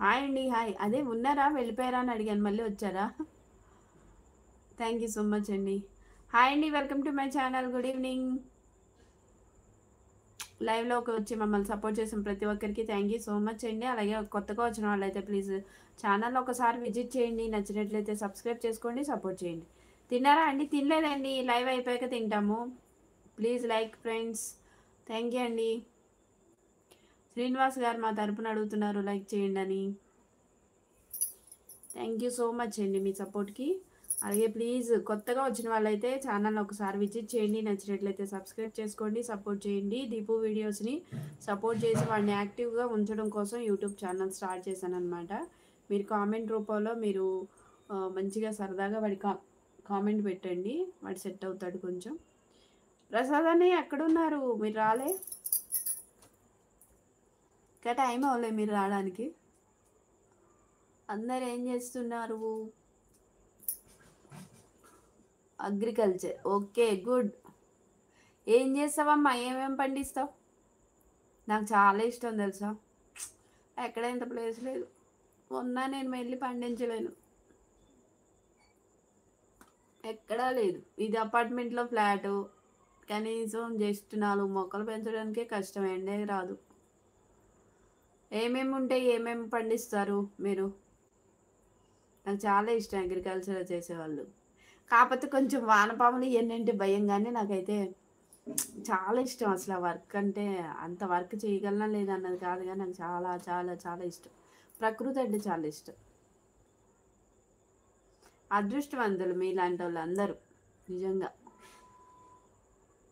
Hi అండి. Hi. అదే ఉన్నారా? వెళ్ళిపోయారా అని అడిగాను. మళ్ళీ వచ్చారా? థ్యాంక్ యూ సో మచ్ అండి. హాయ్ అండి. Welcome to my channel. Good evening. లైవ్లోకి వచ్చి మమ్మల్ని సపోర్ట్ చేసిన ప్రతి ఒక్కరికి థ్యాంక్ యూ సో మచ్ అండి. అలాగే కొత్తగా వచ్చిన వాళ్ళైతే ప్లీజ్ ఛానల్ ఒకసారి విజిట్ చేయండి. నచ్చినట్లయితే సబ్స్క్రైబ్ చేసుకోండి, సపోర్ట్ చేయండి. తిన్నారా అండి? తినలేదండి. లైవ్ అయిపోయాక తింటాము. Please like friends. Thank you అండి. శ్రీనివాస్ గారు మా తరపున అడుగుతున్నారు లైక్ చేయండి అని. థ్యాంక్ యూ సో మచ్ అండి మీ సపోర్ట్కి. అలాగే ప్లీజ్ కొత్తగా వచ్చిన వాళ్ళైతే ఛానల్ ఒకసారి విజిట్ చేయండి. నచ్చినట్లయితే సబ్స్క్రైబ్ చేసుకోండి, సపోర్ట్ చేయండి. దీపు వీడియోస్ని సపోర్ట్ చేసి వాడిని యాక్టివ్గా ఉంచడం కోసం యూట్యూబ్ ఛానల్ స్టార్ట్ చేశాను అనమాట. మీరు కామెంట్ రూపంలో మీరు మంచిగా సరదాగా వాడి కామెంట్ పెట్టండి. వాడు సెట్ అవుతాడు కొంచెం. ప్రసాద్ అన్నయ్య ఎక్కడున్నారు? మీరు రాలే? ఇంకా టైం అవ్వలే మీరు రావడానికి. అందరు ఏం చేస్తున్నారు? అగ్రికల్చర్. Okay, good. ఏం చేస్తావమ్మా? ఏమేమి పండిస్తావు? నాకు చాలా ఇష్టం తెలుసా. ఎక్కడ ఇంత ప్లేస్ లేదు. ఉన్నా నేను వెళ్ళి పండించలేను. ఎక్కడా లేదు. ఇది అపార్ట్మెంట్లో ఫ్లాటు. కనీసం జస్ట్ 4 మొక్కలు పెంచడానికే కష్టం. ఎండే రాదు. ఏమేమి ఉంటాయి? ఏమేమి పండిస్తారు మీరు? నాకు చాలా ఇష్టం అగ్రికల్చర్ చేసేవాళ్ళు. కాకపోతే కొంచెం వానపాములు ఇవన్నీ భయం, కానీ నాకైతే చాలా ఇష్టం. అసలు ఆ వర్క్ అంటే అంత వర్క్ చేయగలనా లేదన్నది కాదు, కానీ నాకు చాలా చాలా చాలా ఇష్టం. ప్రకృతి అంటే చాలా ఇష్టం. అదృష్టవంతులు మీలాంటి వాళ్ళు అందరూ నిజంగా.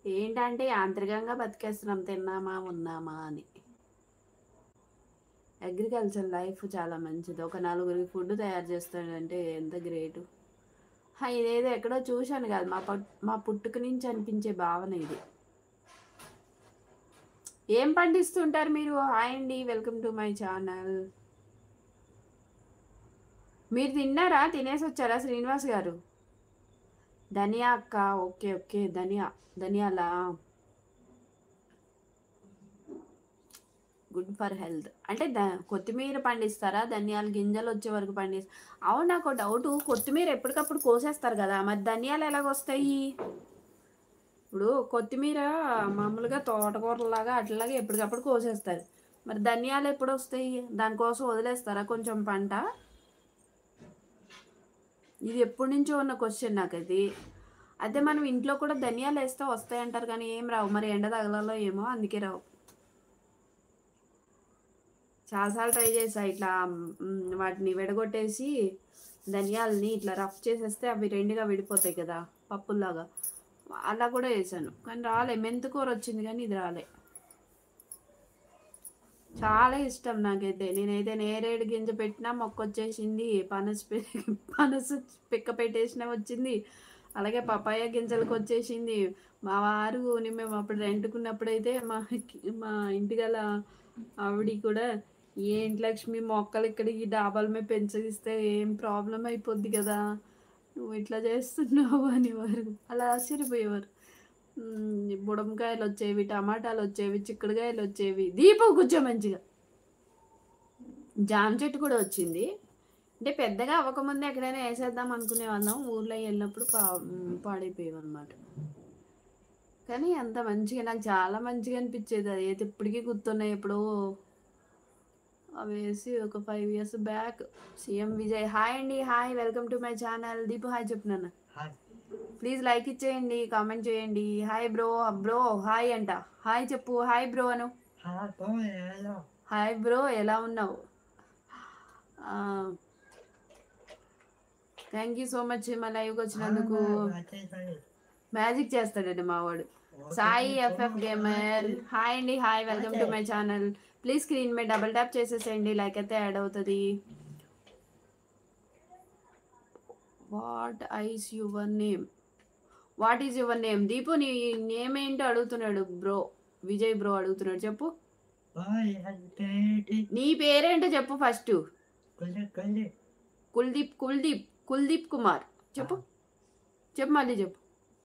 ఏంటంటే యాంత్రికంగా బతికేస్తున్నాం, తిన్నామా ఉన్నామా అని. అగ్రికల్చర్ లైఫ్ చాలా మంచిది. ఒక 4గురికి ఫుడ్ తయారు చేస్తాడంటే ఎంత గ్రేటు. ఇదేదో ఎక్కడో చూశాను కాదు, మా పుట్టుక నుంచి అనిపించే భావన ఇది. ఏం పండిస్తుంటారు మీరు? హాయ్ అండి, వెల్కమ్ టు మై ఛానల్. మీరు తిన్నారా? తినేసి వచ్చారా శ్రీనివాస్ గారు? ధనియా అక్క. ఓకే ఓకే, ధనియాలా? Good for health. అంటే కొత్తిమీర పండిస్తారా? ధనియాల గింజలు వచ్చే వరకు పండిస్తారు. అవును, నాకు డౌట్. కొత్తిమీర ఎప్పటికప్పుడు కోసేస్తారు కదా, మరి ధనియాలు ఎలాగొస్తాయి? ఇప్పుడు కొత్తిమీర మామూలుగా తోటకూరలాగా అట్లాగా ఎప్పటికప్పుడు కోసేస్తారు. మరి ధనియాలు ఎప్పుడు వస్తాయి? దానికోసం వదిలేస్తారా కొంచెం పంట? ఇది ఎప్పటి నుంచో ఉన్న క్వశ్చన్ నాకు అది. అదే మనం ఇంట్లో కూడా ధనియాలు వేస్తే వస్తాయి అంటారు, కానీ ఏం రావు. మరి ఎండ తగలలో ఏమో, అందుకే రావు. చాలాసార్లు ట్రై చేసా ఇట్లా వాటిని విడగొట్టేసి ధనియాలని ఇట్లా రఫ్ చేసేస్తే అవి రెండుగా విడిపోతాయి కదా పప్పుల్లాగా. అలా కూడా వేసాను, కానీ రాలే. మెంతికూర వచ్చింది కానీ ఇది రాలే. చాలా ఇష్టం నాకైతే. నేనైతే నేరేడు గింజ పెట్టినా మొక్క వచ్చేసింది. పనసు పిక్క పెట్టేసినా వచ్చింది. అలాగే పపాయ గింజలకు వచ్చేసింది. మా వారు మేము అప్పుడు రెంట్కున్నప్పుడైతే మా ఇంటిగల ఆవిడ కూడా, ఏంటి లక్ష్మి మొక్కలు ఇక్కడ ఈ డాబాల మీద పెంచగిస్తే ఏం ప్రాబ్లం అయిపోద్ది కదా, నువ్వు ఇట్లా చేస్తున్నావు అనేవారు. అలా ఆశ్చర్యపోయేవారు. బుడంకాయలు వచ్చేవి, టమాటాలు వచ్చేవి, చిక్కుడుకాయలు వచ్చేవి. దీపం కూర్చో మంచిగా. జామ చెట్టు కూడా వచ్చింది. అంటే పెద్దగా అవ్వకముందే ఎక్కడైనా వేసేద్దాం అనుకునే వాళ్ళం. ఊర్లో వెళ్ళినప్పుడు పాడైపోయావు అనమాట. కానీ అంత మంచిగా, నాకు చాలా మంచిగా అనిపించేది. అది అయితే ఇప్పటికీ గుర్తున్నాయి. ఎప్పుడో అవి వేసి ఒక 5 years back. CM Vijay. Hi అండి. Hi, welcome to my channel. Deepu hi చెప్తున్నాను. ప్లీజ్ లైక్ ఇచ్చేయండి, కామెంట్ చేయండి. Hi bro. బ్రో హాయ్ అంట. హాయ్ చెప్పు. హాయ్ బ్రో అను. హాయ్ బ్రో, ఎలా ఉన్నావు? థ్యాంక్ యూ సో మచ్ మా లైవ్కి వచ్చినందుకు. మ్యాజిక్ చేస్తాడండి మావాడు. Sai FF gamer. హాయ్ అండి. Hi, welcome to my channel. Please screen మీద డబుల్ ట్యాప్ చేసేసేయండి, లైక్ అయితే యాడ్ అవుతుంది. What is your name? What is your name? Deepu నీ నేమ్ ఏంటో అడుగుతున్నాడు బ్రో. విజయ్ బ్రో అడుగుతున్నాడు, చెప్పు. నీ పేరేంటో చెప్పు ఫస్ట్. కుల్దీప్ కుల్దీప్ కుల్దీప్ కుమార్. చెప్పు చెప్పు, మళ్ళీ చెప్పు.